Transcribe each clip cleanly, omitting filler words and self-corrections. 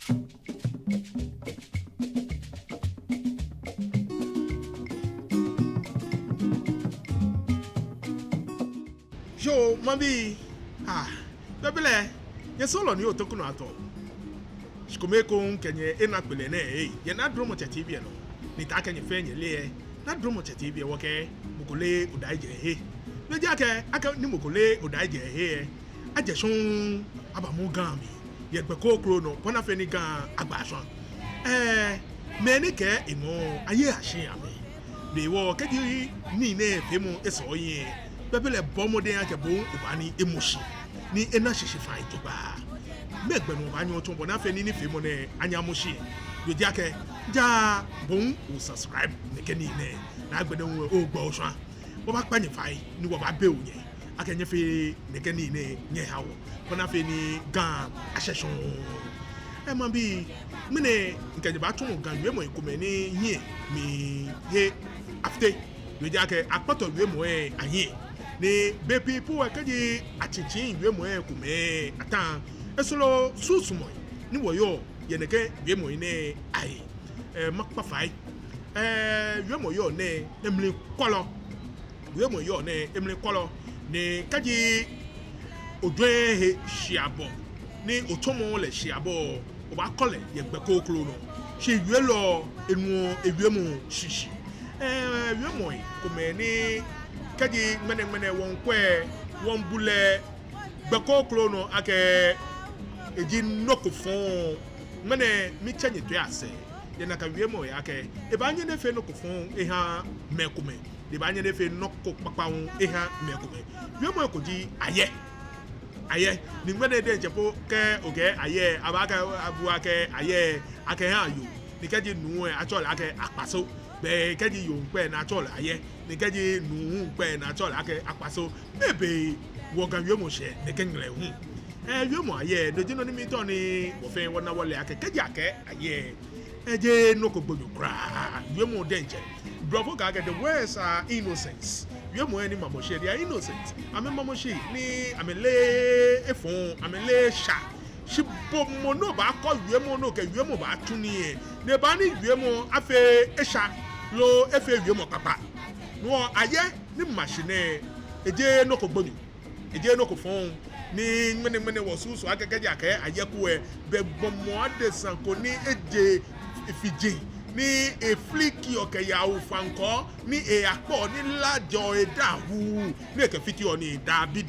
Yo, mami, babele, ye solo ni otoku no ato. Shikome ko nkenye enakpele na ye na dromo TV no. Ni ta kenye fenye le na dromo TV woke mukole udaije he. No jake aka ni mukole udaije he. Ajesun abamu gami. Ye gbe kokro no pona feni gan agbason. Meni ke imo aye asin ame. Be wo keji ni ne femu eso yin. Bebele bomode ake bo ubani emotion ni ena shishi fa itoba megbe no ba nyo tumbo na fe ni femo ne anya moshi we di ake ja bon o subscribe ne keni ne na agbede wo o gbo osan wo ba pa ni fa ni wo ba be onye ake nye fe ne keni ne nye hawo ko na fe ni gan ashesun ma bi mene nke je ba tun gan we mo ikome ni yin mi ye after we di ake apoto we mo ayin ni be people akaji achinchin we mo kume atan esolo susumo ni woyo yeneke we mo ne ai makpa fai we mo yo ne emle kolo we mo yo ne emle kolo ni kaji odwe he shiabo ni otomo le shiabo o ba kole ye gbe koklo no she we lo enu ewe mo shishi we mo kume ni kaji mene won kwe won bule gbeko klono ake eji noko fon mene mi chenye to ase ye na ka wiemo ya ake e ba anye ne fe noko fon e ha mekume de ba anye ne fe noko papawon e ha mekume wiemo ko ji aye ni mene de jepo ke oge aye abaka abu ake aye ake ha yo ni kaji nu e achola ake apaso be kaji yo pe na achola aye ni kaji nu pe na achola ake apaso bebe wo gan wiemo she ne kengle hu wiemo aye do jino ni mi to ni wo fe wona wole ake kaji ake aye eje no ko gbodo kra wiemo denje bravo ga get the words are innocence wiemo any mamoshe they are innocent ame mamoshe ni amele efon amele sha shibo mono ba ko wiemo no ke wiemo ba tuni e ne ba ni wiemo afe esha lo efe wiemo papa no aye ni machine eje no ko gbonu eje no ko fon ni mene wo susu agageje ake aye ku e be gbomo adesan ko ni eje ifije ni e fliki oke ya ufanko ni e apo ni lajo edahu ni ke fiti oni dabi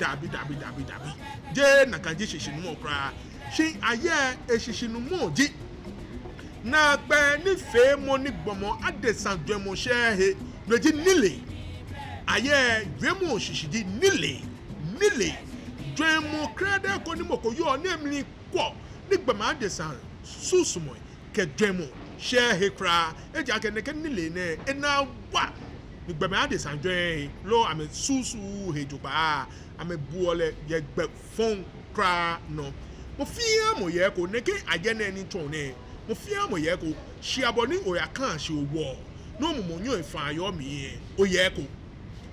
je na kanje shishinu mo kra shi aye e shishinu mo ji na pe ni fe mo ni gbomo adesan dwemo shehe loji nile aye dwemo shishidi nile dwemo krede ko ni moko yo ni emni kwo ni gbomo adesan susumo ke dwemo shehe kra eja ke ne nile ne ena wa ni gbomo adesan dwen lo ame susu hejuba ame buole ye gbe fon kra no mo fia mo ye ko ne ke aye na ni ton ne mo fia mo ye ko shiabo ni oya kan shi owo no mo nyo efa yo mi o ye ko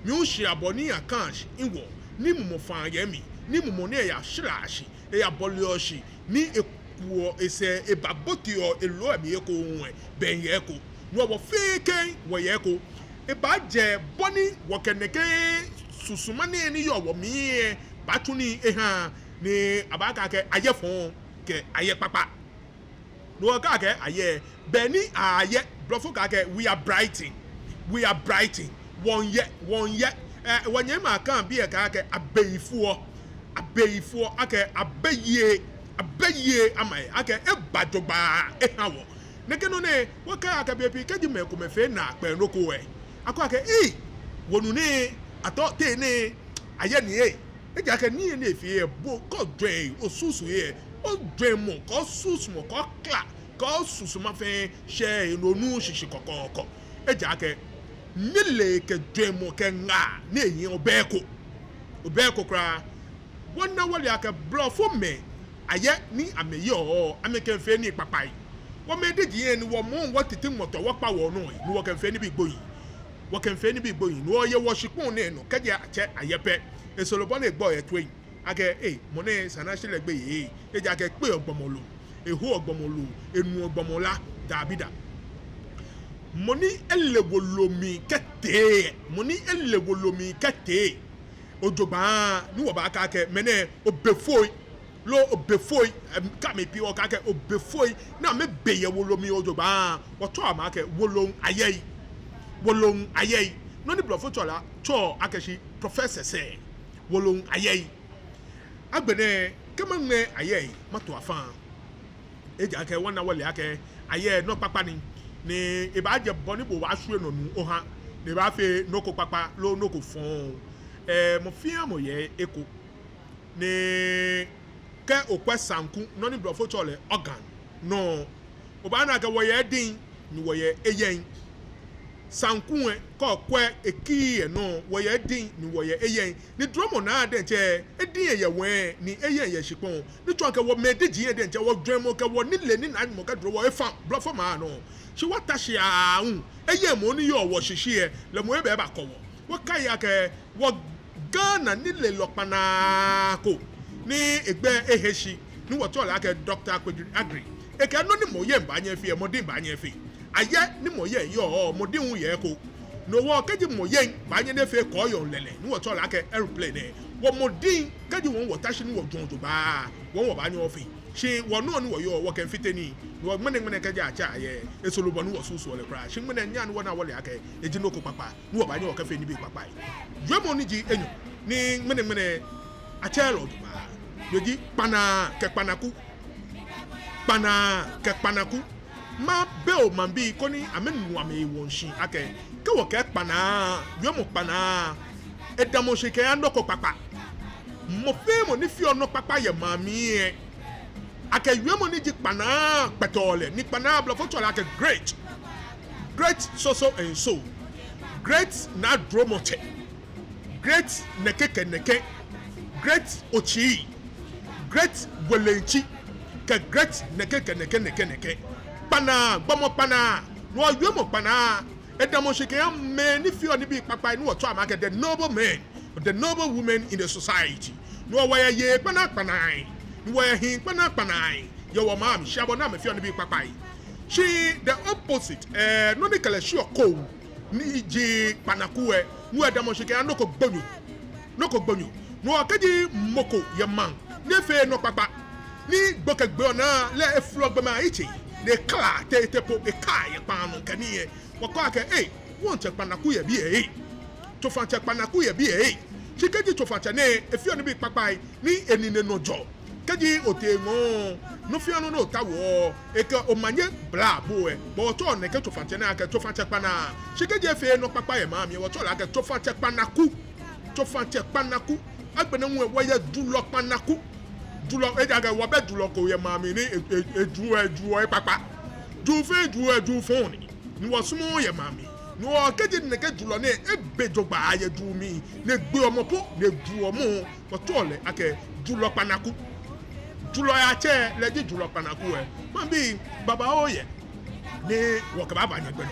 mi o shiabo ni akan shi iwo ni mo fa ye mi ni mo ne ya shirashi e ya bolioshi ni ekuo ese ebaboti o elo mi ye ko won ben ye ko no wo feke wo ye ko e ba je boni wo keneke susumani ni yo wo mi batuni e ha ni abaka ke aye fon ke aye papa no ka ke aye beni aye blofo ka ke we are brighting one ye wonye ma kan bi e ka ke abeyifuo ake abeye amai ake e badogba e hawo neke no ne wo ka aka bi ke di me ko me fe na pe noko e akọ ake wonu ne ato te ne aye ni e ja ke ni ne fi e bo ko dwen osusu e o dwen mo ko susu mo ko kla ko susu ma fe she inonu shishi kokoko e ja ke nile ke dwen mo ke nga ne yin obeko kra wonna wali aka blofo me aye ni ameye o ameke fe ni papai wo me deji yen wo mo wo titi moto wo pa wo no ni wo kan fe ni bi gboyin no ye wo shipun ne no kaje ache ayepe esolobo na egbo ye twin age mo ne sanashile gbe yi e ja ke pe ogbomolo ehu ogbomolu enu ogbomola dabida moni elewolomi kete ojogba ni wo ba ka ke mene obefoi lo obefoi ka me pi o ka ke obefoi na me beye wolomi ojogba wo to ama ke wolon ayei no ni blofo chola cho akeshi professor say wolon ayei agbene kemane ayei mato afan eja ke wona wole ake ayei no papa ni e ba je boni bo wa hwe no nu oha ne ba fe noko papa lo noko fon mo fia mo ye eko ne ke okwa sanku no ni blofo chole organ no oba na ke wo ye din ni wo ye eyen sanku ko kwa eki no wo ye din ni wo ye eyen ni dromo na de che edin ye wen ni eyen ye shipon ni to ke wo medeji ye de che wo dwemo ke wo ni le ni na mo ka dro wo efa blofo ma no she wata she aun eyen mo ni yo wo hihie le mo e be ba kowo wo kai ya ke wo Ghana ni le lopana ko ni egbe eheshi ni wo to la ke Dr. Agri e ke no ni mo ye mba nya fi e mo din ba nya fi aye ni mo ye yo mo din hu ye ko no wo keji mo ye ba nya ne fe ko yo lele ni wo to la ke airplane wo mo din keji won wo tashi ni wo jonjo ba won wo ba nya ofi shi wo no ni wo yo wo kan fiteni wo mene keji acha aye esolobo ni wo susu ole kra shi mene nya ni wo na wo le ake eji no ko papa ni wo ba nya wo ka fe ni bi papa yo mo ni ji enyo ni mene acha lo ba yoji pana ke panaku ma beo mambi koni amenu ame wonshi ake ke wo ke pana yo mo pana edamo se ke andoko papa mo fe mo ni fi ono papa ye mami e ake yo mo ni ji pana petole ni pana blo foto like great so and so great na dromote great neke great ochi great welenchi ke great neke pana gbomo pana no yomo pana edamo shike me ni fi oni bi papa ni woto amake the noble men the noble women in the society no waya ye pana ni waya hin pana ye wo ma mi shabo na me fi oni bi papa she the opposite no ni kale shi oko ni ji panaku no edamo shike anoko gbonyo no akaji moko ye man ni fe no papa ni gbokegbe ona le eflogbe ma ichi de kala tepo e kai panu kaniye wako ke won che panaku ye bi to fa che panaku ye bi chikeji to fa che ne efi oni bi papa ni enine no jo keji otengo no fi ono no tawo e ke o manye bla bo bo to ne ke to fa che na ke to fa che pana chikeji efi no papa ye ma mi wo to la ke to fa che panaku agbene wu wo ye du lo panaku dulo ejaga wo be dulo ko ye mami ni edu e papa du fe du fon ni wo sumo ye mami ni wo keji ne ke dulo ni ebejogba ye du mi ne gbe omo po ne du omo ko to le ake dulo panaku dulo ya che le di dulo panaku mambi baba oye ni wo ka baba nye gbeno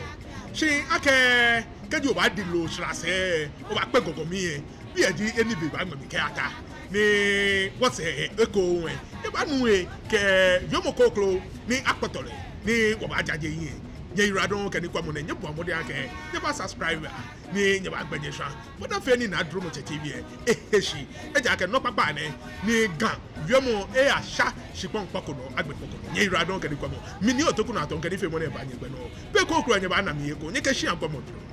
shi ake keji o ba di lo srase o ba pe gogo mi bi e di eni bi ba mi ke ata ni what's eko we e ba nu e ke yomo koklo ni akotole ni wo ba jaje yin ye iradon ke ni kwa mo ne nyebo amode ake ye ba subscribe ni nye ba gbenye sha mo da fe ni na drum TV eheshi e ja ke no papa ne ni gan yomo e asha shipon pokono agbe pokono ye iradon ke ni kwa mo mi ni otoku na aton ke ni fe mo ne ba nye gbe no pe koklo nye ba na mi eko nye ke shi anko mo drum